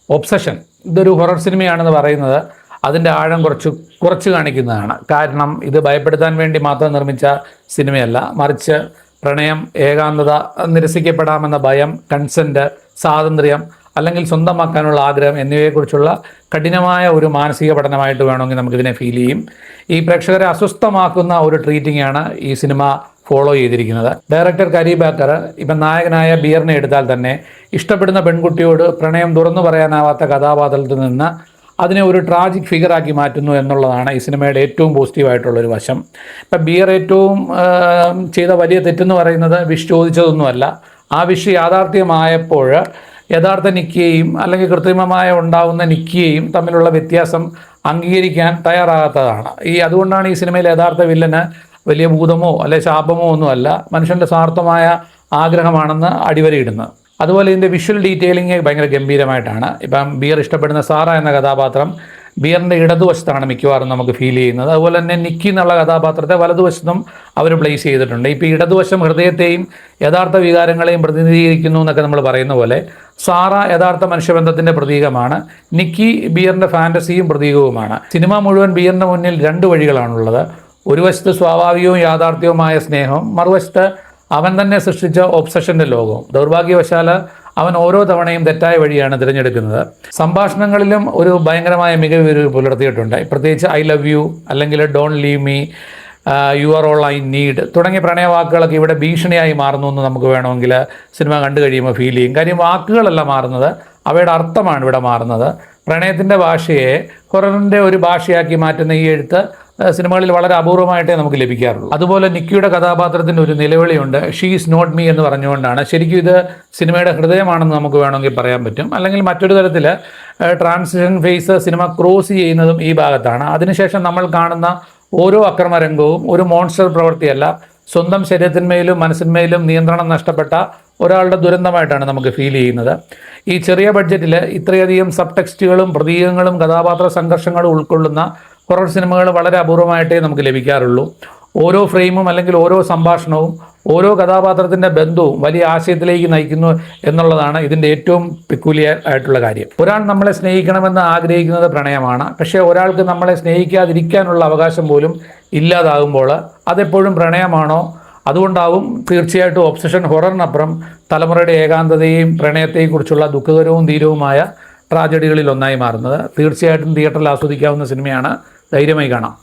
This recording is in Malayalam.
ഒബ്സഷൻ ഇതൊരു ഹൊറർ സിനിമയാണെന്ന് പറയുന്നത് അതിൻ്റെ ആഴം കുറച്ച് കാണിക്കുന്നതാണ്. കാരണം ഇത് ഭയപ്പെടുത്താൻ വേണ്ടി മാത്രം നിർമ്മിച്ച സിനിമയല്ല, മറിച്ച് പ്രണയം, ഏകാന്തത, നിരസിക്കപ്പെടാമെന്ന ഭയം, കൺസെൻറ്റ്, സ്വാതന്ത്ര്യം അല്ലെങ്കിൽ സ്വന്തമാക്കാനുള്ള ആഗ്രഹം എന്നിവയെക്കുറിച്ചുള്ള കഠിനമായ ഒരു മാനസിക പഠനമായിട്ട് വേണമെങ്കിൽ നമുക്കിതിനെ ഫീൽ ചെയ്യും. ഈ പ്രേക്ഷകരെ അസ്വസ്ഥമാക്കുന്ന ഒരു ട്രീറ്റിംഗാണ് ഈ സിനിമ ഫോളോ ചെയ്തിരിക്കുന്നത്. ഡയറക്ടർ കരി ബാക്കർ ഇപ്പം നായകനായ ബിയറിനെ എടുത്താൽ തന്നെ ഇഷ്ടപ്പെടുന്ന പെൺകുട്ടിയോട് പ്രണയം തുറന്നു പറയാനാവാത്ത കഥാപാത്രത്തിൽ നിന്ന് അതിനെ ഒരു ട്രാജിക് ഫിഗറാക്കി മാറ്റുന്നു എന്നുള്ളതാണ് ഈ സിനിമയുടെ ഏറ്റവും പോസിറ്റീവായിട്ടുള്ളൊരു വശം. ഇപ്പം ബിയർ ഏറ്റവും ചെയ്ത വലിയ തെറ്റെന്ന് പറയുന്നത് വിഷ് ചോദിച്ചതൊന്നുമല്ല. ആ വിഷ് യാഥാർത്ഥ്യമായപ്പോൾ യഥാർത്ഥ നിക്കിയെയും അല്ലെങ്കിൽ കൃത്രിമമായ ഉണ്ടാകുന്ന നിക്കിയെയും തമ്മിലുള്ള വ്യത്യാസം അംഗീകരിക്കാൻ തയ്യാറാകാത്തതാണ്. അതുകൊണ്ടാണ് ഈ സിനിമയിൽ യഥാർത്ഥ വില്ലന് വലിയ ഭൂതമോ അല്ലെ ശാപമോ ഒന്നുമല്ല, മനുഷ്യൻ്റെ സ്വാർത്ഥമായ ആഗ്രഹമാണെന്ന് അടിവരയിടുന്നത്. അതുപോലെ ഇതിൻ്റെ വിഷ്വൽ ഡീറ്റെയിലിംഗ് ഭയങ്കര ഗംഭീരമായിട്ടാണ്. ഇപ്പം ബിയർ ഇഷ്ടപ്പെടുന്ന സാറ എന്ന കഥാപാത്രം ബിയറിൻ്റെ ഇടതുവശത്താണ് മിക്കവാറും നമുക്ക് ഫീൽ ചെയ്യുന്നത്. അതുപോലെ തന്നെ നിക്കി എന്നുള്ള കഥാപാത്രത്തെ വലതുവശത്തും അവർ പ്ലേസ് ചെയ്തിട്ടുണ്ട്. ഇപ്പോൾ ഇടതുവശം ഹൃദയത്തെയും യഥാർത്ഥ വികാരങ്ങളെയും പ്രതിനിധീകരിക്കുന്നു എന്നൊക്കെ നമ്മൾ പറയുന്ന പോലെ സാറ യഥാർത്ഥ മനുഷ്യബന്ധത്തിൻ്റെ പ്രതീകമാണ്, നിക്കി ബിയറിൻ്റെ ഫാൻറ്റസിയും പ്രതീകവുമാണ്. സിനിമ മുഴുവൻ ബിയറിൻ്റെ മുന്നിൽ രണ്ട് വഴികളാണുള്ളത്. ഒരു വശത്ത് സ്വാഭാവികവും യാഥാർത്ഥ്യവുമായ സ്നേഹവും, മറുവശത്ത് അവൻ തന്നെ സൃഷ്ടിച്ച ഒബ്സഷൻ്റെ ലോകവും. ദൗർഭാഗ്യവശാൽ അവൻ ഓരോ തവണയും തെറ്റായ വഴിയാണ് തിരഞ്ഞെടുക്കുന്നത്. സംഭാഷണങ്ങളിലും ഒരു ഭയങ്കരമായ മികവ് പുലർത്തിയിട്ടുണ്ട്. പ്രത്യേകിച്ച് ഐ ലവ് യു അല്ലെങ്കിൽ don't leave me, you are all I need തുടങ്ങിയ പ്രണയവാക്കുകളൊക്കെ ഇവിടെ ഭീഷണിയായി മാറുന്നു എന്ന് നമുക്ക് വേണമെങ്കിൽ സിനിമ കണ്ടു കഴിയുമ്പോൾ ഫീൽ ചെയ്യും. കാര്യം വാക്കുകളല്ല മാറുന്നത്, അവയുടെ അർത്ഥമാണ് ഇവിടെ മാറുന്നത്. പ്രണയത്തിൻ്റെ ഭാഷയെ ഹൊററിൻ്റെ ഒരു ഭാഷയാക്കി മാറ്റുന്ന ഈ എഴുത്ത് സിനിമകളിൽ വളരെ അപൂർവമായിട്ടേ നമുക്ക് ലഭിക്കാറുള്ളൂ. അതുപോലെ നിക്കിയുടെ കഥാപാത്രത്തിൻ്റെ ഒരു നിലവിളിയുണ്ട്, ഷീ ഈസ് നോട്ട് മീ എന്ന് പറഞ്ഞുകൊണ്ടാണ്. ശരിക്കും ഇത് സിനിമയുടെ ഹൃദയമാണെന്ന് നമുക്ക് വേണമെങ്കിൽ പറയാൻ പറ്റും. അല്ലെങ്കിൽ മറ്റൊരു തരത്തിൽ ട്രാൻസിഷൻ ഫേസ് സിനിമ ക്രോസ് ചെയ്യുന്നതും ഈ ഭാഗത്താണ്. അതിനുശേഷം നമ്മൾ കാണുന്ന ഓരോ അക്രമരംഗവും ഒരു മോൺസ്റ്റർ പ്രവൃത്തിയല്ല, സ്വന്തം ശരീരത്തിന്മേലും മനസ്സിന്മേലും നിയന്ത്രണം നഷ്ടപ്പെട്ട ഒരാളുടെ ദുരന്തമായിട്ടാണ് നമുക്ക് ഫീൽ ചെയ്യുന്നത്. ഈ ചെറിയ ബഡ്ജറ്റിൽ ഇത്രയധികം സബ് ടെക്സ്റ്റുകളും പ്രതീകങ്ങളും കഥാപാത്ര സംഘർഷങ്ങളും ഉൾക്കൊള്ളുന്ന ഹൊറർ സിനിമകൾ വളരെ അപൂർവമായിട്ടേ നമുക്ക് ലഭിക്കാറുള്ളൂ. ഓരോ ഫ്രെയിമും അല്ലെങ്കിൽ ഓരോ സംഭാഷണവും ഓരോ കഥാപാത്രത്തിൻ്റെ ബന്ധവും വലിയ ആശയത്തിലേക്ക് നയിക്കുന്നു എന്നുള്ളതാണ് ഇതിൻ്റെ ഏറ്റവും പെക്യൂലിയർ ആയിട്ടുള്ള കാര്യം. ഒരാൾ നമ്മളെ സ്നേഹിക്കണമെന്ന് ആഗ്രഹിക്കുന്നത് പ്രണയമാണ്. പക്ഷേ ഒരാൾക്ക് നമ്മളെ സ്നേഹിക്കാതിരിക്കാനുള്ള അവകാശം പോലും ഇല്ലാതാകുമ്പോൾ അതെപ്പോഴും പ്രണയമാണോ? അതുകൊണ്ടാവും തീർച്ചയായിട്ടും ഒബ്സഷൻ ഹൊററിനപ്പുറം തലമുറയുടെ ഏകാന്തതയെയും പ്രണയത്തെക്കുറിച്ചുള്ള ദുഃഖകരവും ധീരവുമായ ട്രാജഡികളിൽ ഒന്നായി മാറുന്നത്. തീർച്ചയായിട്ടും തിയേറ്ററിൽ ആസ്വദിക്കാവുന്ന സിനിമയാണ്. ധൈര്യമായി കാണാം.